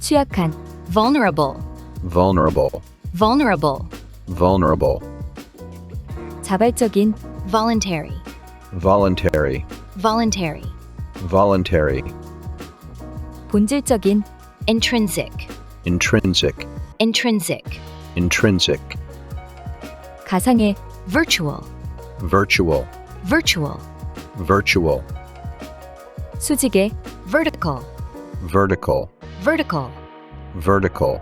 취약한, vulnerable, vulnerable, vulnerable, vulnerable, 자발적인, voluntary, voluntary, voluntary, voluntary, 본질적인, intrinsic, intrinsic, intrinsic, intrinsic, 가상의, virtual, virtual, virtual, virtual, 수직의, vertical, vertical, vertical, vertical,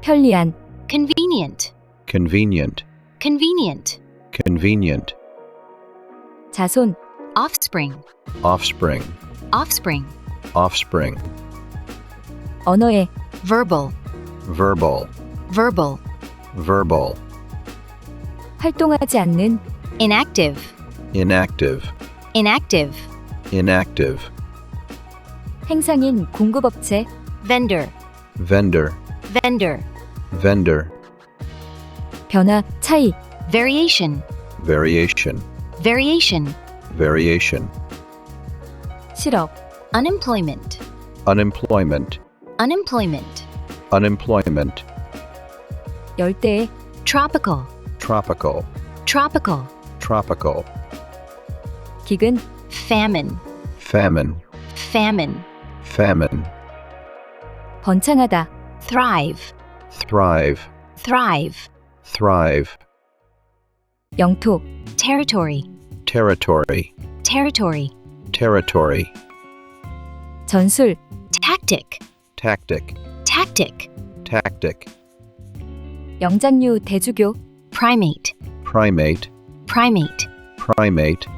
편리한, convenient, convenient, convenient, convenient, 자손, offspring, offspring, offspring, offspring, 언어의, verbal, verbal, verbal, verbal, 활동하지 않는, inactive, inactive, inactive, inactive, 행상인 공급업체, vendor, vendor, vendor, vendor, 변화, 차이, variation, variation, variation, variation, 실업, unemployment, unemployment, unemployment, unemployment, 열대의, tropical, tropical, tropical, tropical, 기근, famine, famine, famine, famine, 번창하다, thrive, thrive, thrive, thrive, 영토, territory, territory, territory, territory, 전술, tactic, tactic, tactic, tactic, 영장류 대주교, primate, primate, primate, primate,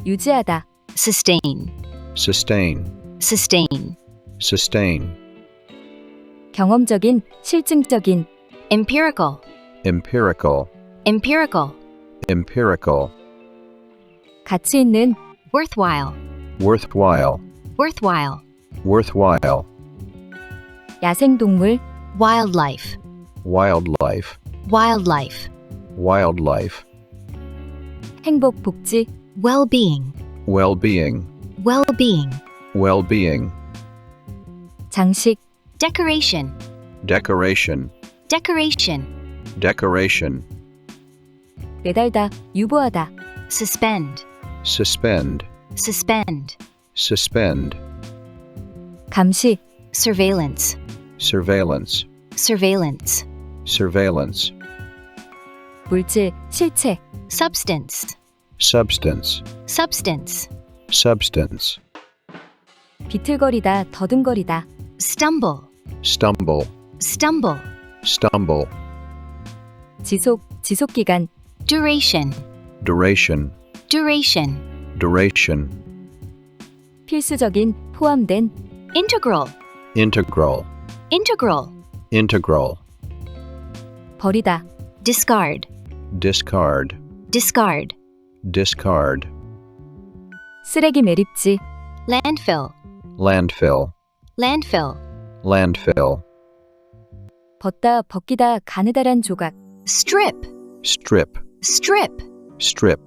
유지하다, sustain, sustain, sustain, sustain, 경험적인, 실증적인, empirical, empirical, empirical, empirical, 가치 있는, worthwhile, worthwhile, worthwhile, worthwhile, 야생동물, wildlife, wildlife, wildlife, wildlife, 행복, 복지, well-being, well-being, well-being, well-being, 장식, decoration, decoration, decoration, decoration, 매달다, 유보하다, suspend, suspend, suspend, suspend, 감시, surveillance, surveillance, surveillance, surveillance, 물질, 실체, substance, substance, substance, substance, 비틀거리다, 더듬거리다, stumble, stumble, stumble, stumble, 지속, 지속기간, duration, duration, duration, duration, 필수적인, 포함된, integral, integral, integral, integral, 버리다, discard, discard, discard, discard, 쓰레기 매립지, landfill, landfill, landfill, landfill, 벗다, 벗기다, 가느다란 조각, strip, strip, strip, strip,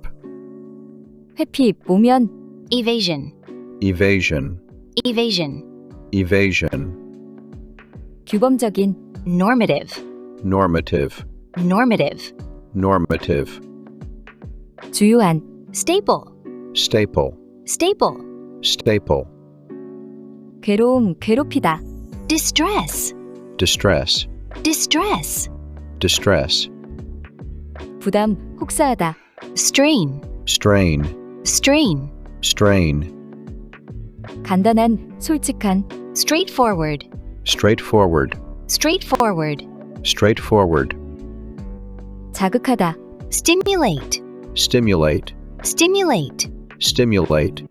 회피, 모면, evasion, evasion, evasion, evasion, 규범적인, normative, normative, normative, normative, 주요한, staple, staple, staple, staple, 괴로움, 괴롭히다, distress, distress, distress, distress, 부담, 혹사하다, strain, strain, strain, strain, 간단한, 솔직한, straightforward, straightforward, straightforward, straightforward, 자극하다, stimulate, stimulate, stimulate, stimulate,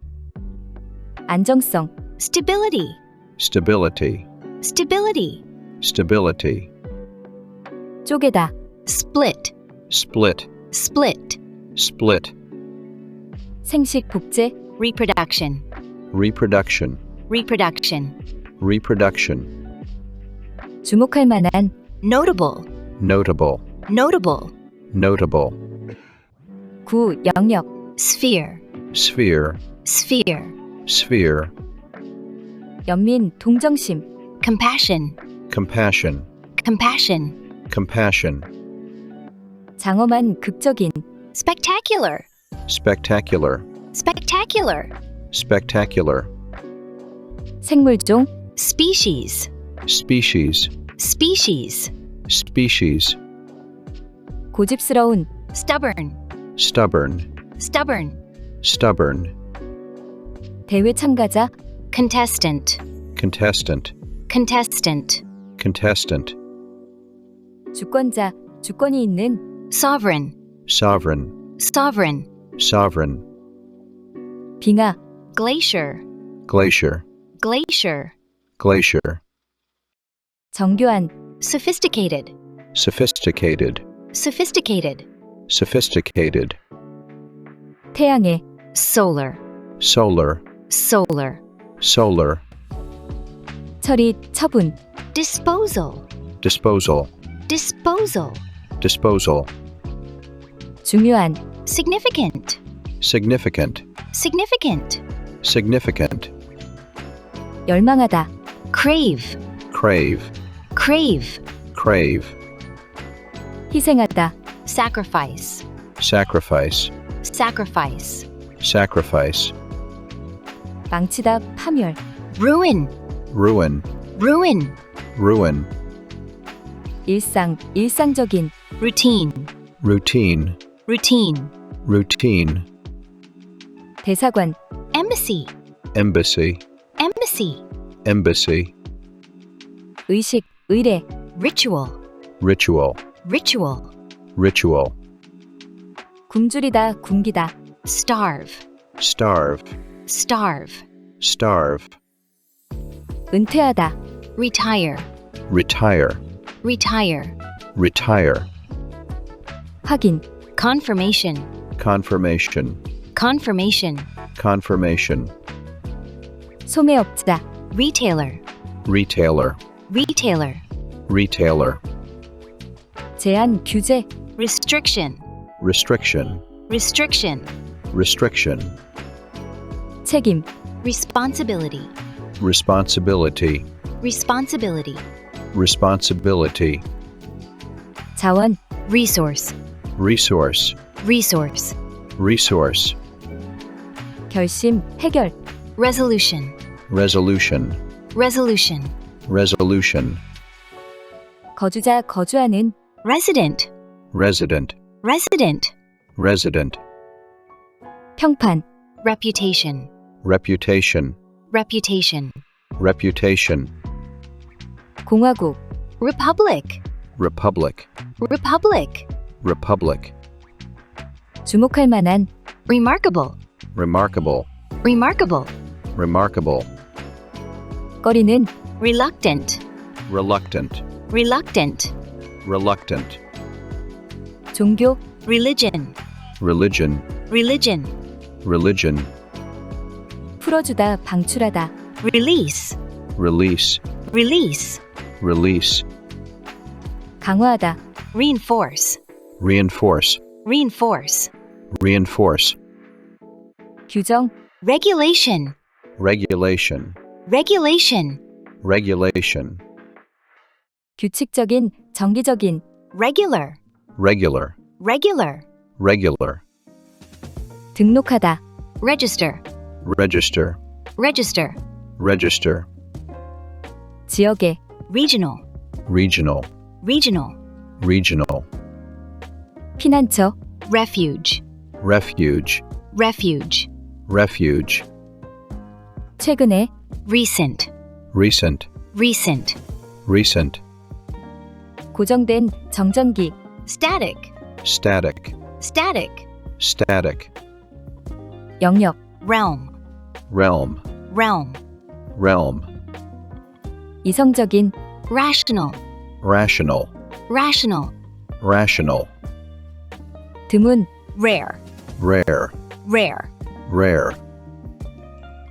안정성, stability, stability, stability, stability, 쪼개다, split, split, split, split, 생식, 복제, reproduction, reproduction, reproduction, reproduction, 주목할 만한, notable, notable, notable, notable, 구, 영역, sphere, sphere, sphere, sphere, 연민, 동정심, Compassion. compassion, Compassion. compassion, 장엄한 극적인 Spectacular. spectacular, Spectacular. spectacular, 생물종 Species. species, Species. species, 고집스러운 Stubborn. stubborn, Stubborn. stubborn, 대회 참가자 Contestant. contestant, Contestant. contestant, 주권자 주권이 있는 Sovereign. sovereign, Sovereign. sovereign, 빙하 Glacier. glacier, Glacier. glacier, 정교한 Sophisticated. sophisticated, Sophisticated. sophisticated, 태양의 Solar. solar, Solar. solar, 처리 처분 Disposal. disposal, Disposal. disposal, 중요한 Significant. significant, Significant. significant, 열망하다 Crave. crave, Crave. crave, 희생하다 Sacrifice. sacrifice, Sacrifice. sacrifice, 망치다 파멸 Ruin. ruin, Ruin. ruin, 일상적인 Routine. routine, Routine. routine, 대사관 Embassy. embassy, Embassy. embassy, 의식 의례 Ritual. ritual, Ritual. ritual, 굶주리다 굶기다 Starve. starve, Starve. starve, 은퇴하다 Retire. retire, Retire. retire, 확인 Confirmation. confirmation, Confirmation. confirmation, 소매업자 Retailer. retailer, Retailer. retailer, 제한 규제 Restriction. restriction, Restriction. restriction, 책임 Responsibility. responsibility, Responsibility. responsibility, 자원 Resource. resource, Resource. resource, 결심 해결 Resolution. resolution, Resolution. resolution, 거주자 거주하는 Resident. resident, Resident. resident, 평판 Reputation. reputation, Reputation. reputation, 공화국 Republic. republic, Republic. republic, 주목할 만한 Remarkable. remarkable, Remarkable. remarkable, Reluctant. reluctant, Reluctant. reluctant, 종교 Religion. religion, Religion. religion, 풀어주다 방출하다 Release. release, Release. release, 강화하다 Reinforce. reinforce, Reinforce. reinforce, 규정 Regulation. regulation, Regulation. regulation, 규칙적인 정기적인 Regular. regular, Regular. regular, Register. register, 등록하다 register, Register. 지역의 Regional. regional, Regional. regional, 피난처 Refuge. refuge, Refuge. refuge, 최근에 Recent. recent, Recent. recent, 고정된 정전기 Static. static, Static. static, 영역 Realm. realm, Realm. realm, 이성적인 Rational. rational, Rational. rational, 드문 Rare. rare, Rare. rare,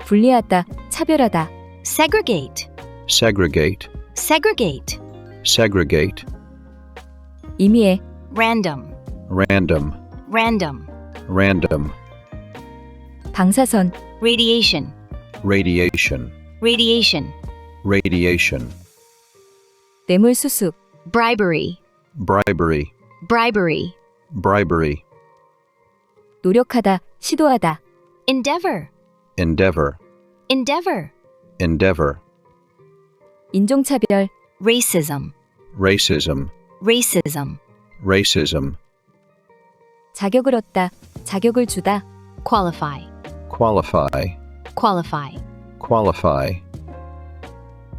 분리하다 차별하다 Segregate. segregate, Segregate. segregate, 임의의 Random. random, Random. random, 방사선 Radiation. radiation, Radiation. radiation, 뇌물수수, bribery, bribery, bribery, bribery, 노력하다, 시도하다, endeavor, endeavor, endeavor, endeavor, 인종차별, racism, racism, racism, racism, 자격을 얻다, 자격을 주다, qualify, qualify, qualify, qualify,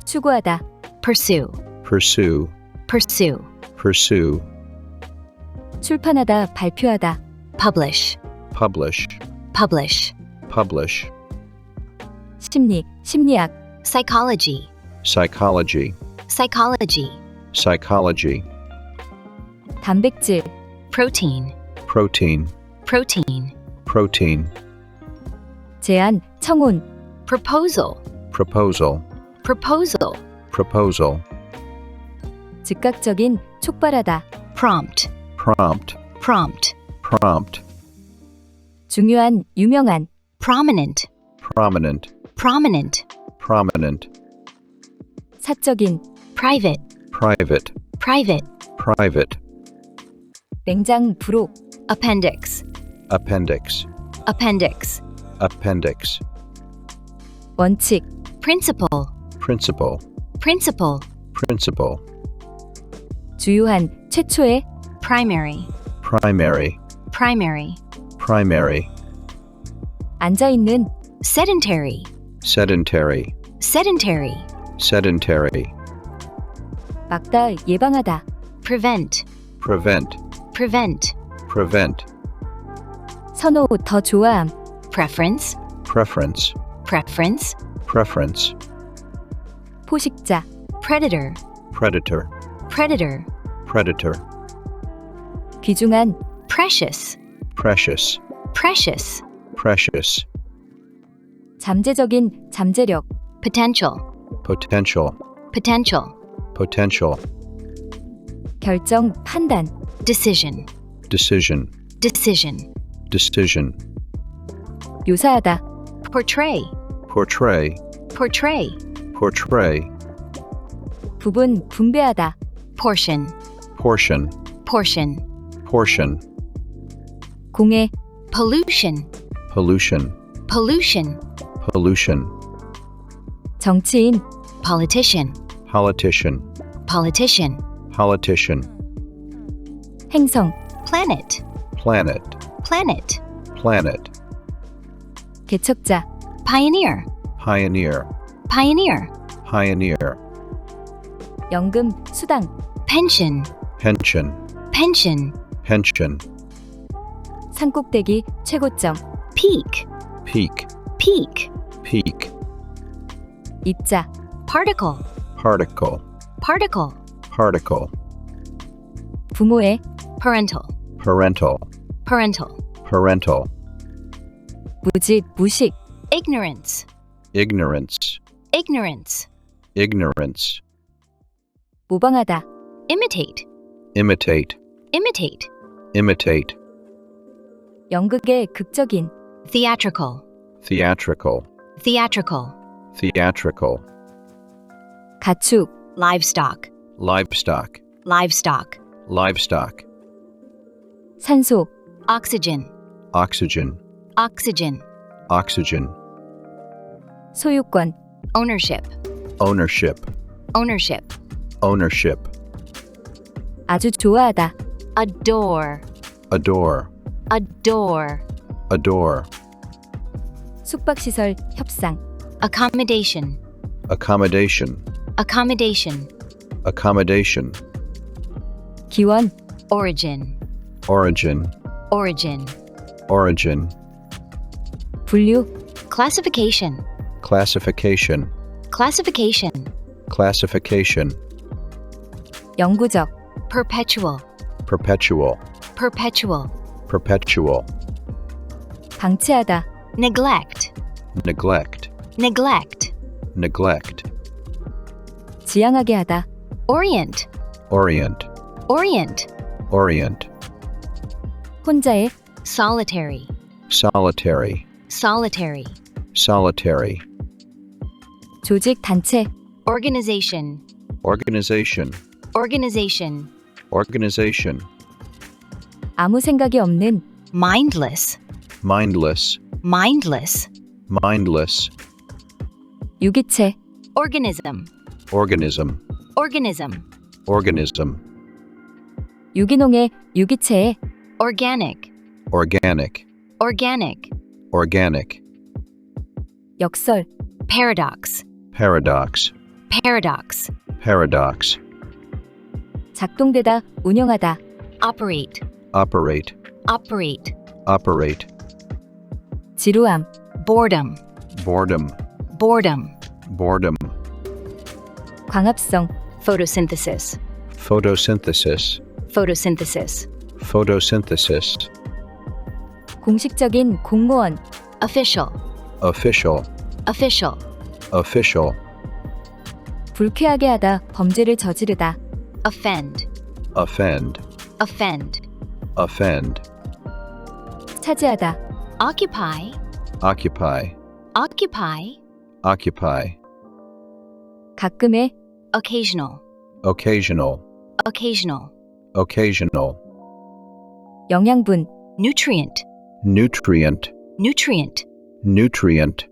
추구하다, pursue, pursue, pursue, pursue, 출판하다, 발표하다, publish, publish, publish, publish, 심리, 심리학, psychology, psychology, psychology, psychology, 단백질, protein, protein, protein, protein, 제안, 청혼, proposal, proposal, proposal, proposal, 즉각적인, 촉발하다, prompt, prompt, prompt, prompt, 중요한, 유명한, prominent, prominent, prominent, prominent, 사적인, private, private, private, private, 냉장, 부록, appendix, appendix, appendix, appendix, 원칙, principle, principle, principle, principle, 주요한, 최초의, primary, primary, primary, primary, 앉아있는, sedentary, sedentary, sedentary, sedentary, 막다, 예방하다, prevent, prevent, prevent, prevent, 선호, 더 좋아함, preference, preference, preference, preference, 포식자, predator, predator, predator, predator, 귀중한, precious, precious, precious, precious, 잠재적인, 잠재력, potential, potential, potential, potential, 결정, 판단, decision, decision, decision, decision, 묘사하다, portray, portray, portray, portray, 부분, 분배하다, portion, portion, portion, portion, 공해, pollution, pollution, pollution, pollution, 정치인, politician, politician, politician, politician, 행성, planet, planet, planet, planet, 개척자, pioneer, pioneer, pioneer, pioneer, 연금, 수당, pension, pension, pension, pension, 산꼭대기, 최고점, peak, peak, peak, peak, 입자, particle, particle, particle, particle, 부모의, parental, parental, parental, parental, 무지, 무식, ignorance, ignorance, ignorance, ignorance, 모방하다, imitate, imitate, imitate, imitate, 연극의 극적인, theatrical, theatrical, theatrical, theatrical, 가축, livestock, livestock, livestock, livestock, 산소, oxygen, oxygen, oxygen, oxygen, 소유권, ownership, ownership, ownership, ownership, 아주 좋아하다, adore, adore, adore, adore, 숙박시설, 협상, accommodation, accommodation, accommodation, accommodation, 기원, origin, origin, origin, origin, 분류, classification, classification, classification, classification, 영구적, perpetual, perpetual, perpetual, perpetual, neglect, neglect, neglect, neglect, 지향하게 하다, orient, orient, orient, orient, 혼자의, solitary, solitary, solitary, solitary, 조직, 단체, Organization. Organization. Organization. Organization. 아무 생각이 없는 Mindless. Mindless. Mindless. Mindless. 유기체, Organism. Organism. Organism. Organism. 유기농의 유기체에 Organic. Organic. Organic. Organic. 역설, Paradox. Paradox. Paradox. Paradox. 작동되다, 운영하다, Operate. Operate. Operate. Operate. 지루함, Boredom. Boredom. Boredom. Boredom. 광합성, Photosynthesis. Photosynthesis. Photosynthesis. Photosynthesis. 공식적인 공무원, Official. Official. Official. Official. 불쾌하게 하다, 범죄를 저지르다, Offend. Offend. Offend. Offend. 차지하다, Occupy. Occupy. Occupy. Occupy. 가끔의 Occasional. Occasional. Occasional. Occasional. 영양분, Nutrient. Nutrient. Nutrient. Nutrient.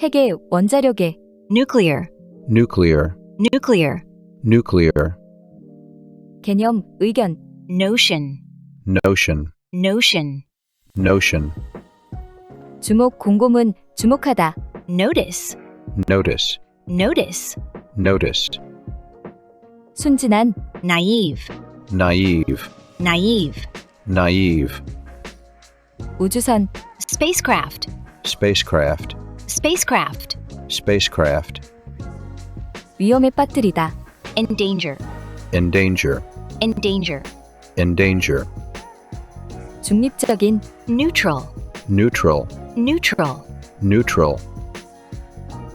핵의 원자력의 Nuclear. Nuclear. Nuclear. Nuclear. 개념, 의견, Notion. Notion. Notion. Notion. 주목, 공고문, 주목하다, Notice. Notice. Notice. Notice. 순진한, Naive. Naive. Naive. Naive. 우주선, Spacecraft. Spacecraft. Spacecraft. Spacecraft. 위험에 빠뜨리다, Endanger. Endanger. Endanger. Endanger. 중립적인, Neutral. Neutral. Neutral. Neutral.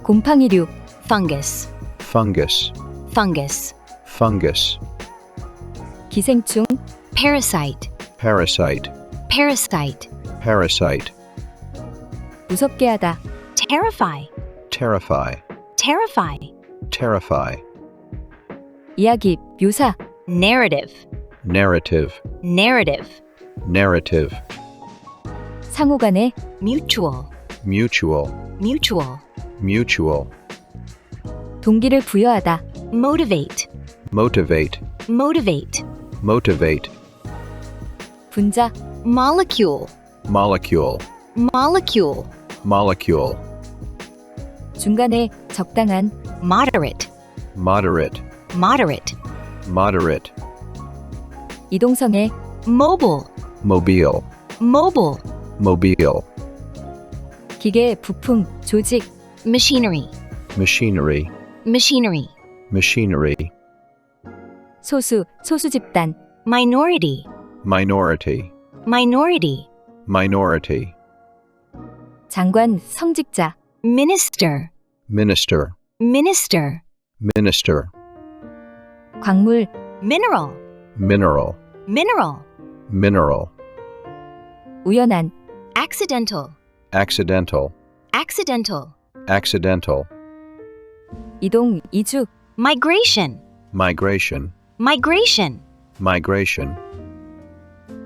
곰팡이류, Fungus. Fungus. Fungus. Fungus. 기생충, Parasite. Parasite. Parasite. Parasite. 무섭게 하다, Terrify. Terrify. Terrify. Terrify. 이야기, 묘사, Narrative. Narrative. Narrative. Narrative. Mutual. 상호간의 Mutual. Mutual. Mutual. 동기를 부여하다, Motivate. Motivate. Motivate. Motivate. 분자, Molecule. Molecule. Molecule. Molecule. 중간에 적당한, Moderate. Moderate. Moderate. Moderate. 이동성의 Mobile. Mobile. Mobile. Mobile. 기계, 부품, 조직, Machinery. Machinery. Machinery. Machinery. 소수, 소수 집단, Minority. Minority. Minority. Minority. 장관, 성직자, Minister. Minister. Minister. Minister. 광물, Mineral. Mineral. Mineral. Mineral. 우연한, Accidental. Accidental. Accidental. Accidental. 이동, 이주, Migration. Migration. Migration. Migration.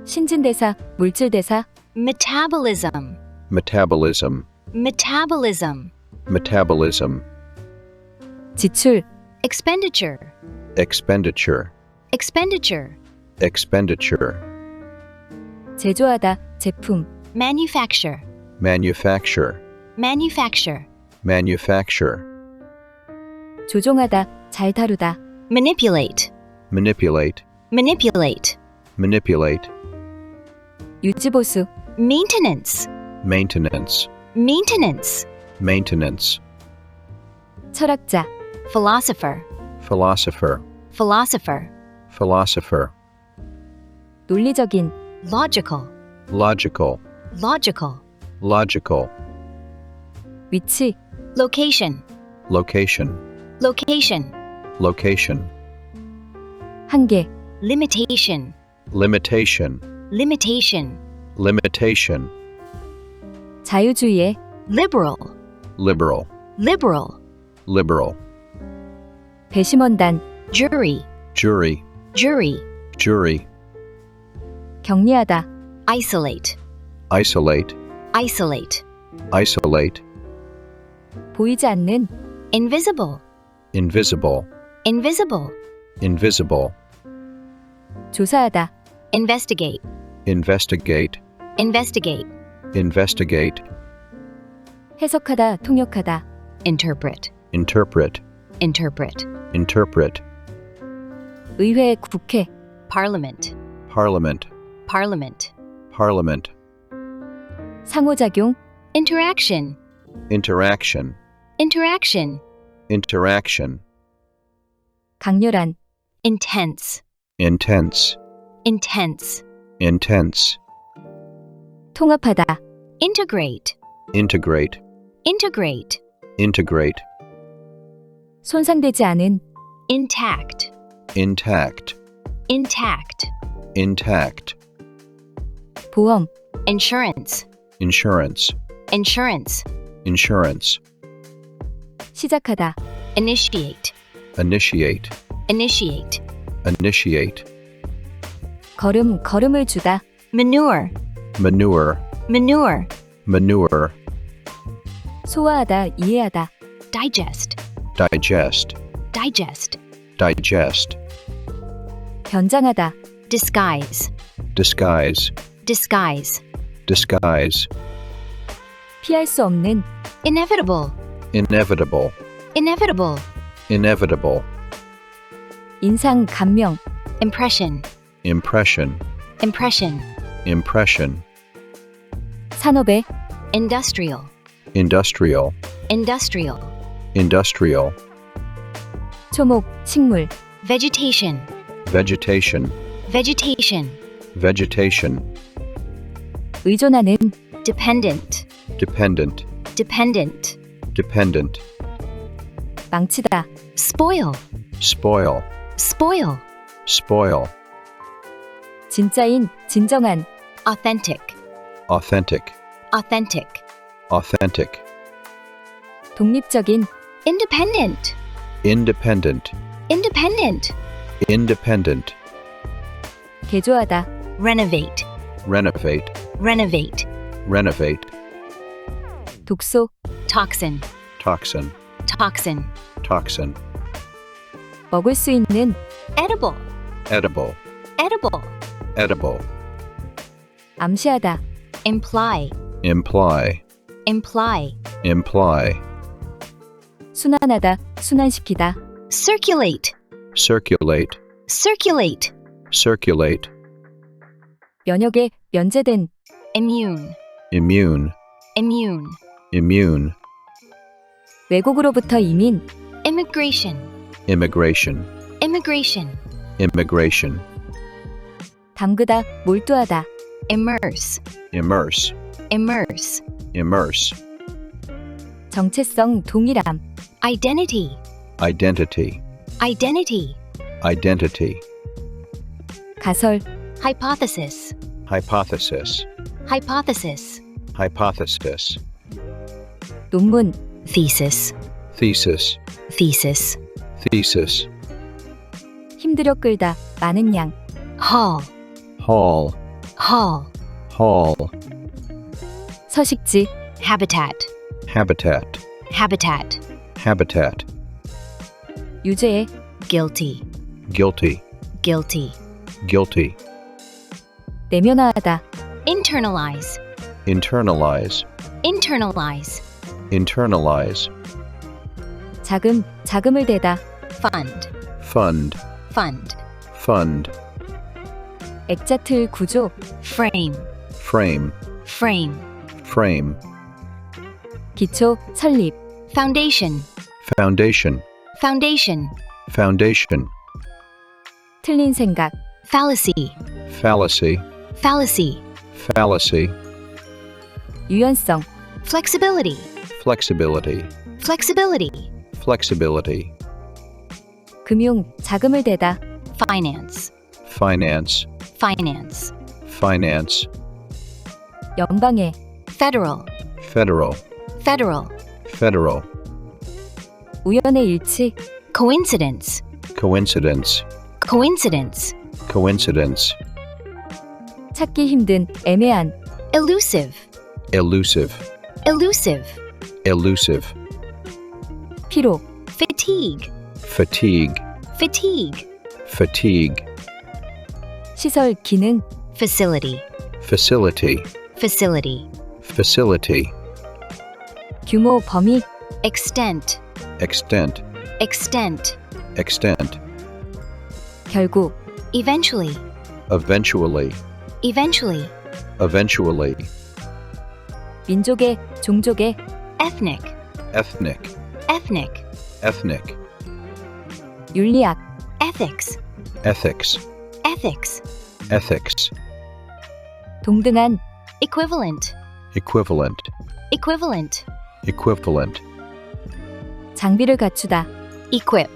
신진대사, 물질대사, Metabolism. Metabolism. Metabolism. Metabolism. 지출, Expenditure. Expenditure. Expenditure. Expenditure. 제조하다, 제품, Manufacture. Manufacture. Manufacture. Manufacture. 조종하다, 잘 다루다, Manipulate. Manipulate. Manipulate. Manipulate. 유지보수, Maintenance. Maintenance. Maintenance. Maintenance. 철학자. Philosopher. Philosopher. Philosopher. Philosopher. 논리적인, Logical. Logical. Logical. Logical. 위치, Location. Location. Location. Location. 한계, Limitation. Limitation. Limitation. Limitation. 자유주의의, Liberal. Liberal. Liberal. liberal, 배심원단, jury, jury, jury, jury, 격리하다, isolate, isolate, isolate, isolate, 보이지 않는, invisible, invisible, invisible, invisible, 조사하다, investigate, investigate, investigate, investigate, 해석하다, 통역하다, interpret, interpret, interpret, interpret, 의회, 국회, parliament, parliament, parliament, parliament, 상호작용, interaction, interaction, interaction, interaction, 강렬한, intense, intense, intense, intense, 통합하다, integrate, integrate, integrate, integrate, 손상되지 않은, intact, intact, intact, intact, 보험, insurance, insurance, insurance, insurance, 시작하다, initiate, initiate, initiate, initiate, 걸음, 걸음을 주다, manure, manure, manure, manure, 소화하다, 이해하다, digest, digest, digest, digest, 변장하다, disguise, disguise, disguise, disguise, 피할 수 없는, inevitable, inevitable, inevitable, inevitable, 인상, 감명, impression, impression, impression, impression, 산업의, industrial, industrial, industrial, industrial, 초목, 식물, vegetation, vegetation, vegetation, vegetation, 의존하는, dependent, dependent, dependent, dependent, 망치다, spoil, spoil, spoil, spoil, 진짜인, 진정한, authentic, authentic, authentic, authentic, 독립적인, independent, independent, independent, independent, 개조하다, renovate, renovate, renovate, renovate, 독소, toxin, toxin, toxin, toxin, 먹을 수 있는, edible, edible, edible, edible, 암시하다, imply, imply, imply, imply, 순환하다, 순환시키다, circulate, circulate, circulate, circulate, 면역에, 면제된, immune, immune, immune, immune, 외국으로부터 이민, immigration, immigration, immigration, immigration, 담그다, 몰두하다, immerse, immerse, immerse, immerse, 정체성, 동일함, identity, identity, identity, identity, 가설, hypothesis, hypothesis, hypothesis, hypothesis, 논문, thesis, thesis, thesis, thesis, 힘들어 끌다, 많은 양, hall, hall, hall, hall, 서식지, habitat, habitat, habitat, habitat, 유죄의, guilty, guilty, guilty, guilty, 내면화하다, internalize, internalize, internalize, internalize, 자금, 자금을 대다, fund, fund, fund, fund, 액자 틀 구조, frame, frame, frame, frame, 기초, 설립, foundation, foundation, foundation, foundation, 틀린 생각, fallacy, fallacy, fallacy, fallacy, 유연성, flexibility, flexibility, flexibility, flexibility, 금융, 자금을 대다, finance, finance, finance, finance, 연방의, federal, federal, federal, federal, 우연의 일치, coincidence, coincidence, coincidence, coincidence, 찾기 힘든, 애매한, elusive, elusive, elusive, elusive, 피로, fatigue, fatigue, fatigue, fatigue, 시설, 기능, facility, facility, facility, facility, 규모, 범위, extent, extent, extent, extent, 결국, eventually, eventually, eventually, eventually, 민족의, 종족의, ethnic, ethnic, ethnic, ethnic, 윤리학, ethics, ethics, ethics, ethics, 동등한, equivalent, equivalent, equivalent, equivalent, 장비를 갖추다, equip,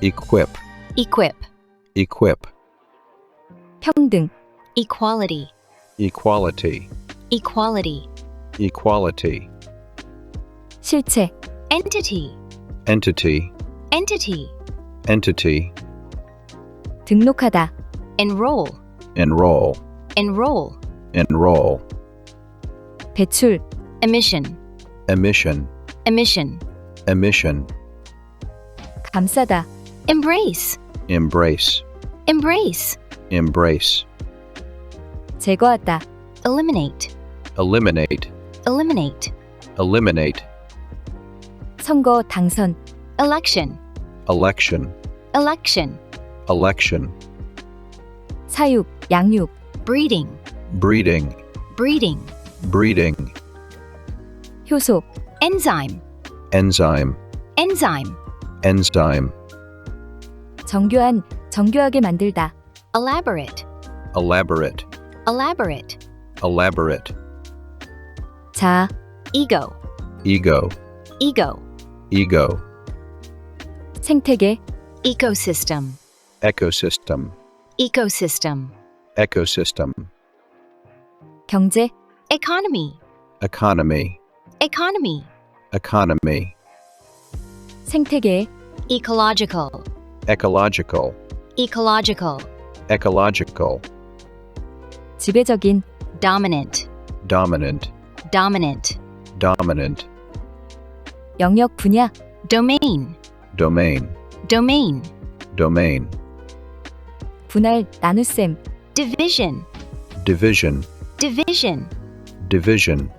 equip, equip, equip, 평등, equality, equality, equality, equality, 실체, entity, entity, entity, entity, 등록하다, enroll, enroll, enroll, enroll, 배출, emission, emission, emission, emission, 감싸다, embrace, embrace, embrace, embrace, 제거하다, eliminate, eliminate, eliminate, eliminate, 선거, 당선, election, election, election, election, 사육, 양육, breeding, breeding, breeding, breeding, 효소, enzyme, enzyme, enzyme, enzyme, 정교한, 정교하게 만들다, elaborate, elaborate, elaborate, elaborate, 자아, ego, ego, ego, ego, 생태계, ecosystem, ecosystem, ecosystem, ecosystem, 경제, economy, economy, economy, economy, 생태계, ecological, ecological, ecological, ecological, 지배적인, dominant, dominant, dominant, dominant, 영역, 분야, domain, domain, domain, domain, 분할, 나눗셈, division, division, division, division,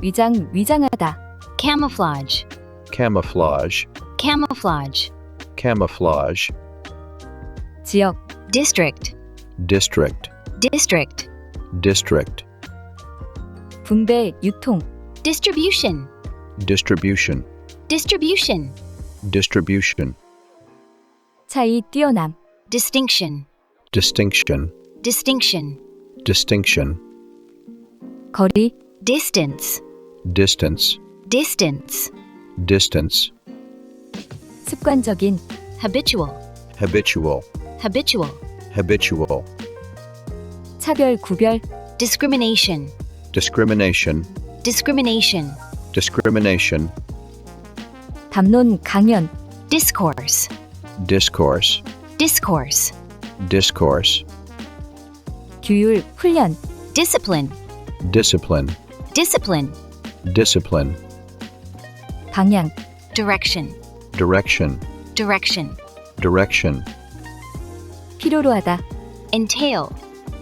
위장, 위장하다, camouflage, camouflage, camouflage, camouflage, 지역, district, district, district, district, 분배, 유통, distribution, distribution, distribution, distribution, 차이, 뛰어남, distinction, distinction, distinction, distinction, 거리, distance, distance, distance, distance, 습관적인, habitual, habitual, habitual, habitual, 차별, 구별, discrimination, discrimination, discrimination, discrimination, 담론, 강연, discourse, discourse, discourse, discourse, 규율, 훈련, discipline, discipline, discipline, discipline, 방향, direction, direction, direction, direction, 필요로 하다, entail,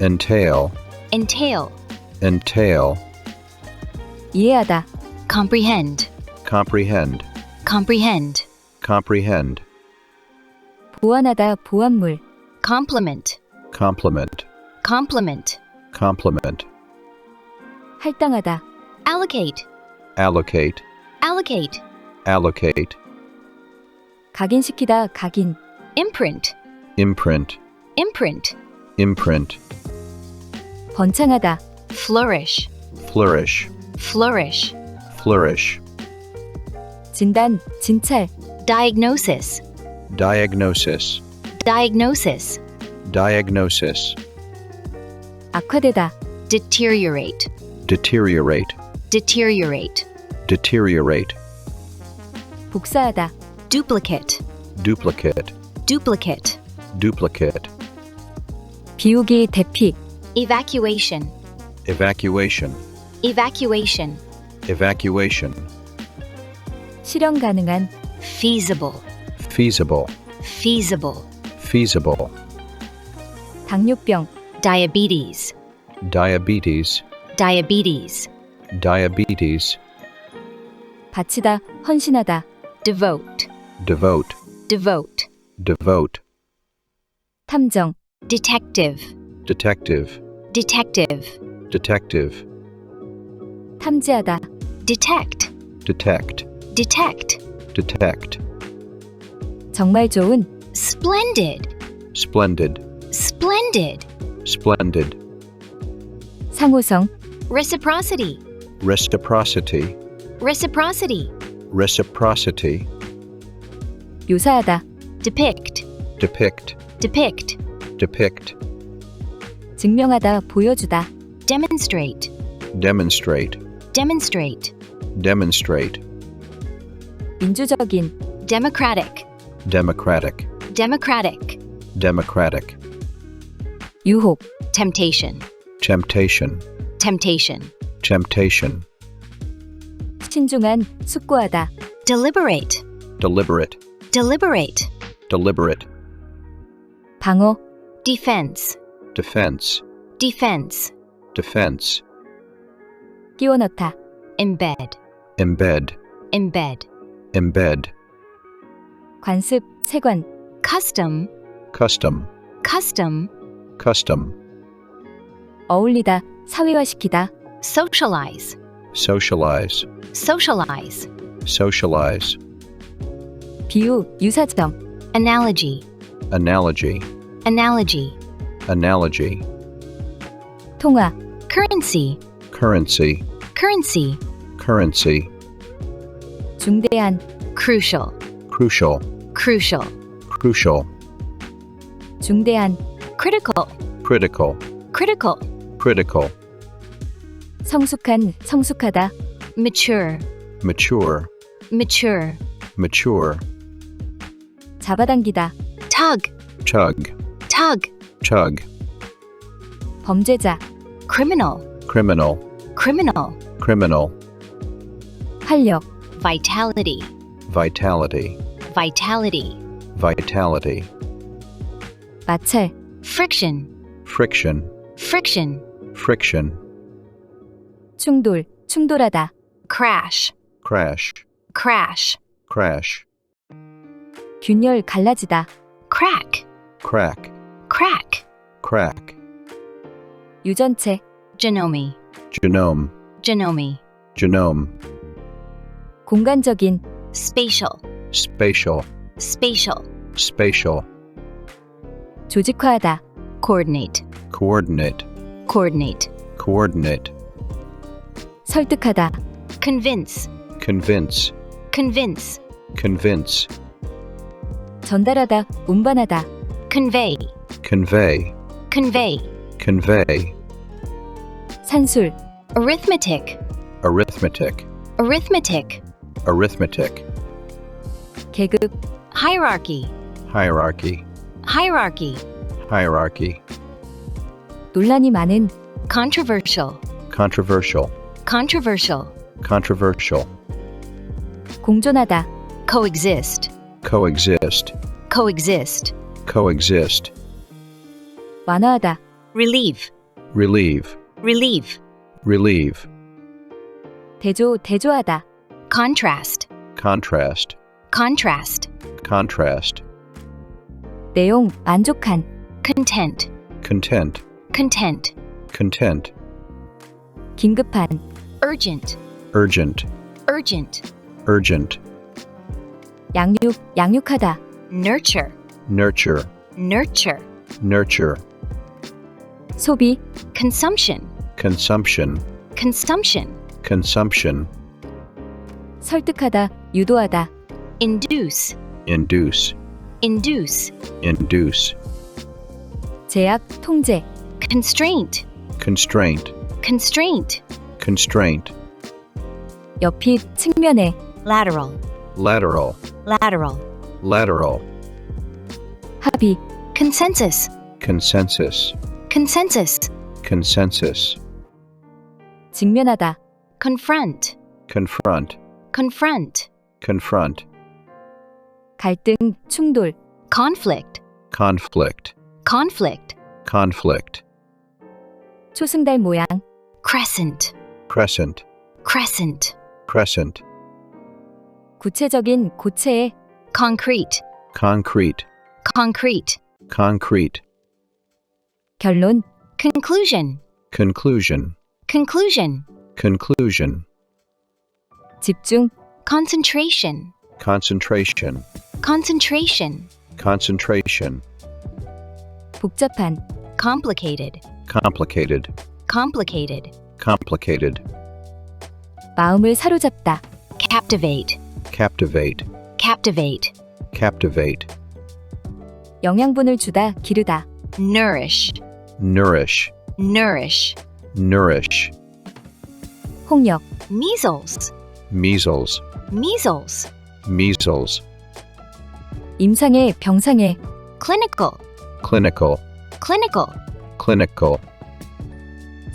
entail, entail, entail, 이해하다, comprehend, comprehend, comprehend, comprehend, 보완하다, 보완물, complement, complement, complement, complement, 할당하다, allocate, allocate, allocate, allocate, 각인시키다, 각인, imprint, imprint, imprint, imprint, 번창하다, flourish, flourish, flourish, flourish, 진단, 진찰, diagnosis, diagnosis, diagnosis, diagnosis, 악화되다, deteriorate, deteriorate, deteriorate, deteriorate, 복사하다. duplicate, duplicate, duplicate, duplicate, 비우기 대피. evacuation, evacuation, evacuation, evacuation, 실현 가능한. feasible, feasible, feasible, feasible, 당뇨병. diabetes, diabetes, diabetes, diabetes, 바치다. 헌신하다. devote, devote, devote, devote, 탐정. detective, detective, detective, detective, 탐지하다. detect, detect, detect, detect, 정말 좋은. splendid, splendid, splendid, splendid, 상호성. reciprocity, reciprocity, reciprocity, reciprocity, 묘사하다. depict, depict, depict, depict, 증명하다. 보여주다. demonstrate, demonstrate, demonstrate, demonstrate, 민주적인. democratic, democratic, democratic, democratic, 유혹. temptation, temptation, temptation, temptation, 신중한. 숙고하다. deliberate, deliberate, deliberate, deliberate, 방어. defense, defense, defense, defense, 끼워 넣다. embed, embed, embed, embed, 관습. 세관. custom, custom, custom, custom, 어울리다. 사회화시키다. socialize, socialize, socialize, socialize, 비유. 유사점. analogy, analogy, analogy, analogy, 통화. currency, currency, currency, currency, 중대한. crucial, crucial, crucial, crucial, 중대한. critical, critical, critical, critical, 성숙한. 성숙하다. mature, mature, mature, mature, 잡아당기다. tug, tug, tug, tug, 범죄자. criminal, criminal, criminal, criminal, 활력. vitality, vitality, vitality, vitality, 마찰. friction, friction, friction, friction, 충돌. 충돌하다. crash, crash, crash, crash, 균열. 갈라지다. crack, crack, crack, crack, 유전체. genome, genome, genome, genome, 공간적인. spatial, spatial, spatial, spatial, 조직화하다. coordinate, coordinate, coordinate, coordinate, 설득하다. convince, convince, convince, convince, 전달하다. 운반하다. convey, convey, convey, convey, 산술. arithmetic, arithmetic, arithmetic, arithmetic, 계급. hierarchy, hierarchy, hierarchy, hierarchy, 논란이 많은. controversial, controversial, controversial, controversial, 공존하다. coexist, coexist, coexist, coexist, 완화하다. relieve, relieve, relieve, relieve, 대조. 대조하다. contrast, contrast, contrast, contrast, 내용. 만족한. content, content, content, content, 긴급한. urgent, urgent, urgent, urgent, 양육. 양육하다. nurture, nurture, nurture, nurture, 소비. consumption, consumption, consumption, consumption, 설득하다. 유도하다. induce, induce, induce, induce, 제약. 통제. constraint, constraint, constraint, constraint, 옆입. 측면에. lateral, lateral, lateral, lateral, 합의, consensus, consensus, consensus, consensus, 직면하다, confront, confront, confront, confront, 갈등, 충돌, conflict, conflict, conflict, conflict, 초승달 모양, crescent, crescent, crescent, crescent, 구체적인 고체의, concrete, concrete, concrete, concrete, 결론, conclusion, conclusion, conclusion, conclusion, 집중, concentration, concentration, concentration, concentration, 복잡한, complicated, complicated, complicated, complicated, 마음을 사로잡다, captivate, captivate, captivate, captivate, 영양분을 주다, 기르다, nourish, nourish, nourish, nourish, 홍역, measles, measles, measles, measles, 임상의, 병상의, clinical, clinical, clinical, clinical,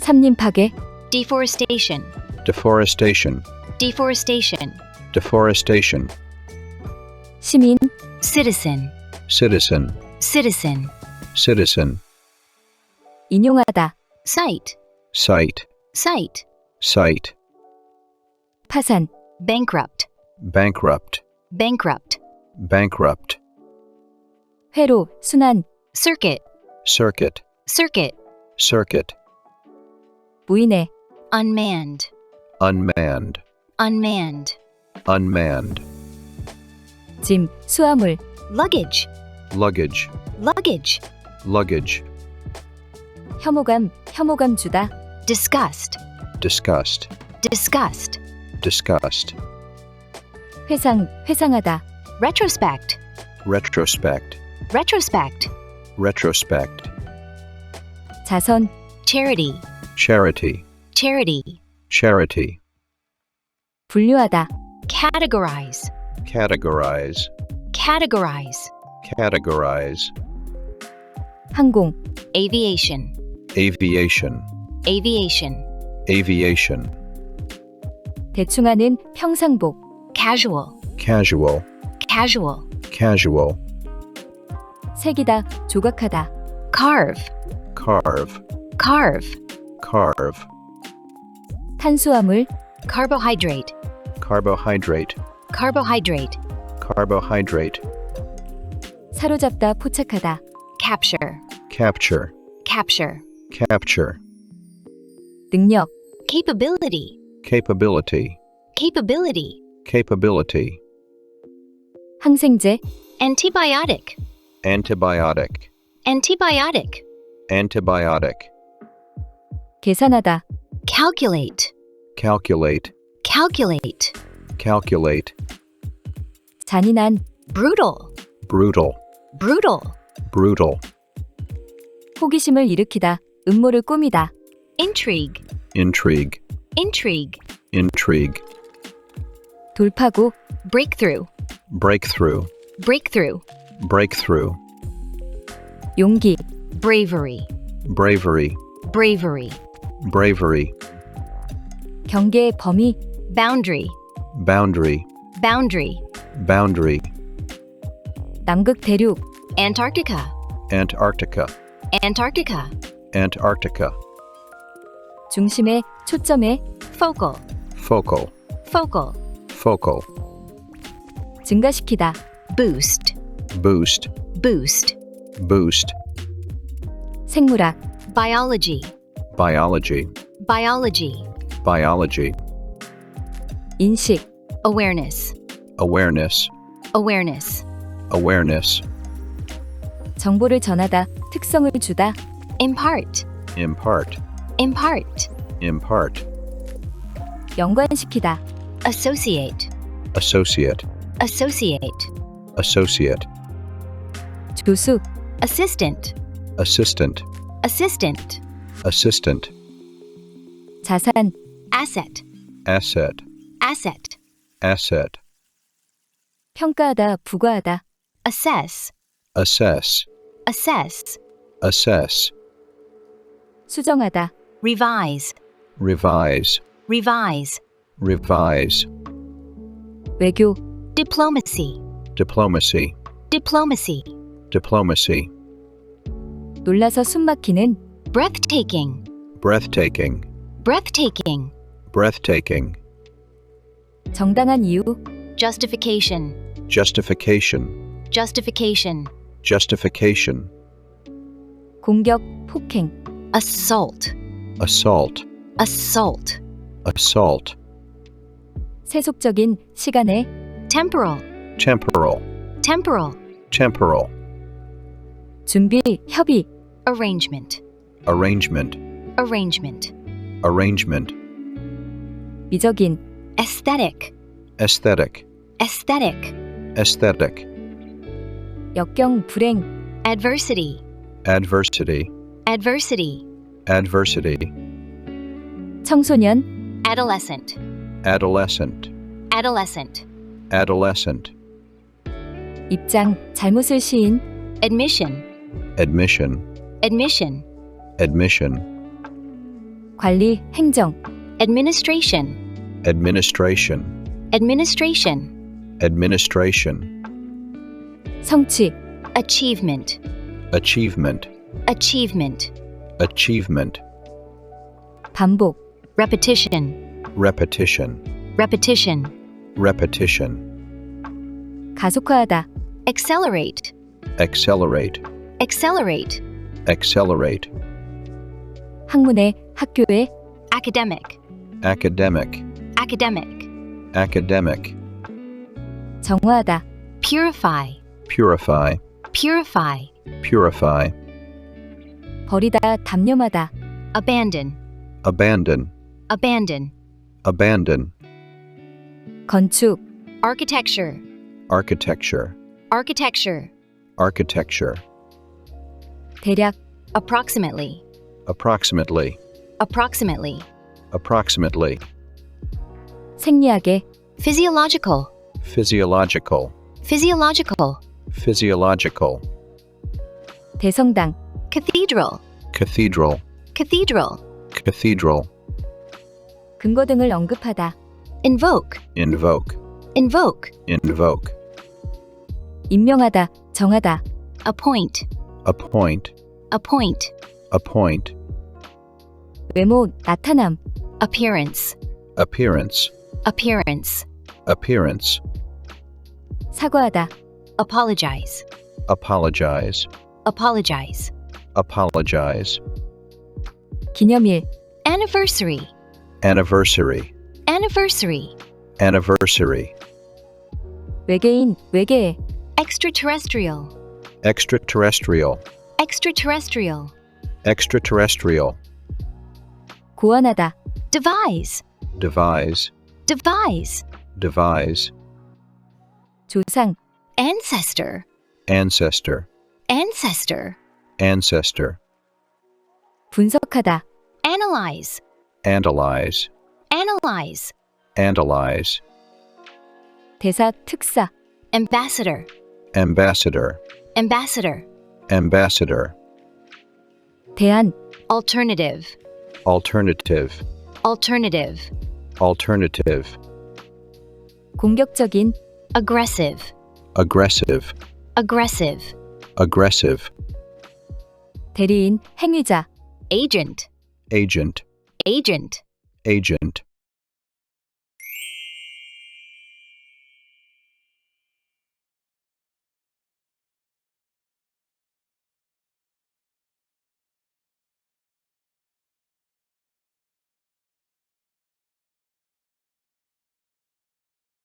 삼림 파괴, deforestation, deforestation, deforestation, deforestation, 시민, citizen, citizen, citizen, citizen, 인용하다, site, site, site, site, 파산, bankrupt, bankrupt, bankrupt, bankrupt, 회로, 순환, circuit, circuit, circuit, circuit, 무인의, unmanned, unmanned, unmanned, unmanned, 짐, 수화물, luggage, luggage, luggage, luggage, 혐오감, 혐오감 주다, disgust, disgust, disgust, disgust, 회상, 회상하다, retrospect, retrospect, retrospect, retrospect, 자선, charity, charity, charity, charity, 분류하다, categorize, categorize, categorize, categorize, 항공, aviation, aviation, aviation, aviation, 대충하는, 평상복, casual, casual, casual, casual, 새기다, 조각하다, carve, carve, carve, carve, 탄수화물, carbohydrate, carbohydrate, carbohydrate, carbohydrate, 사로잡다, 포착하다, capture, capture, capture, capture, 능력, capability, capability, capability, capability, 항생제, antibiotic, antibiotic, antibiotic, antibiotic, 계산하다, calculate, calculate, calculate, calculate, 잔인한, brutal, brutal, brutal, brutal, 호기심을 일으키다, 음모를 꾸미다, intrigue, intrigue, intrigue, intrigue, 돌파구, breakthrough, breakthrough, breakthrough, breakthrough, 용기, bravery, bravery, bravery, bravery, 경계의 범위, boundary, boundary, boundary, boundary, 남극 대륙, Antarctica, Antarctica, Antarctica, Antarctica, 중심에, 초점에, focal, focal, focal, focal, 증가시키다, boost, boost, boost, boost, 생물학, biology, biology, biology, biology, 인식, awareness, awareness, awareness, awareness, 정보를 전하다, 특성을 주다, impart, impart, impart, impart, 연관시키다, associate, associate, associate, associate, 조수, assistant, assistant, assistant, assistant, 자산, asset, asset, asset, asset, 평가하다, 부과하다. assess, assess, assess, assess, 수정하다. revise, revise, revise, revise, 외교, diplomacy, diplomacy, diplomacy, diplomacy, 놀라서 숨막히는. breathtaking, breathtaking, breathtaking, breathtaking, 정당한 이유. justification, justification, justification, justification, 공격, 폭행. assault, assault, assault, assault, 세속적인, 시간에. temporal, temporal, temporal, temporal, 준비, 협의. arrangement, arrangement, arrangement, arrangement, 미적인. aesthetic, aesthetic, aesthetic, aesthetic, 역경, 불행. adversity, adversity, adversity, adversity, 청소년. adolescent, adolescent, adolescent, adolescent, 입장, 잘못을 시인. admission, admission, admission, admission, 관리, 행정. administration, administration, administration, administration, 성취, achievement, achievement, achievement, achievement, 반복. repetition, repetition, repetition, repetition, 가속화하다. accelerate, accelerate, accelerate, accelerate, 학문에, 학교에. academic, academic, academic, academic, 정화하다. purify, purify, purify, purify, 버리다, 담념하다. abandon, abandon, abandon, abandon, 건축, architecture, architecture, architecture, architecture, 대략, approximately, approximately, approximately, approximately, 생리학의. physiological, physiological, physiological, physiological, 대성당. cathedral, cathedral, cathedral, cathedral, 근거 등을 언급하다. invoke, invoke, invoke, invoke, 임명하다, 정하다. appoint, appoint, appoint, appoint, 외모, 나타남. appearance, appearance, appearance, appearance, 사과하다. apologize, apologize, apologize, apologize, 기념일, anniversary, anniversary, anniversary, anniversary, 외계인, 외계에. extraterrestrial, extraterrestrial, extraterrestrial, extraterrestrial, 고안하다. devise, devise, devise, devise, 조상, ancestor, ancestor, ancestor, ancestor, 분석하다. analyze, analyze, analyze, analyze, 대사, 특사. ambassador, ambassador, ambassador, ambassador, alternative, alternative, alternative, alternative, 공격적인, aggressive, aggressive, aggressive, aggressive, 대리인, 행위자. agent, agent, agent, agent,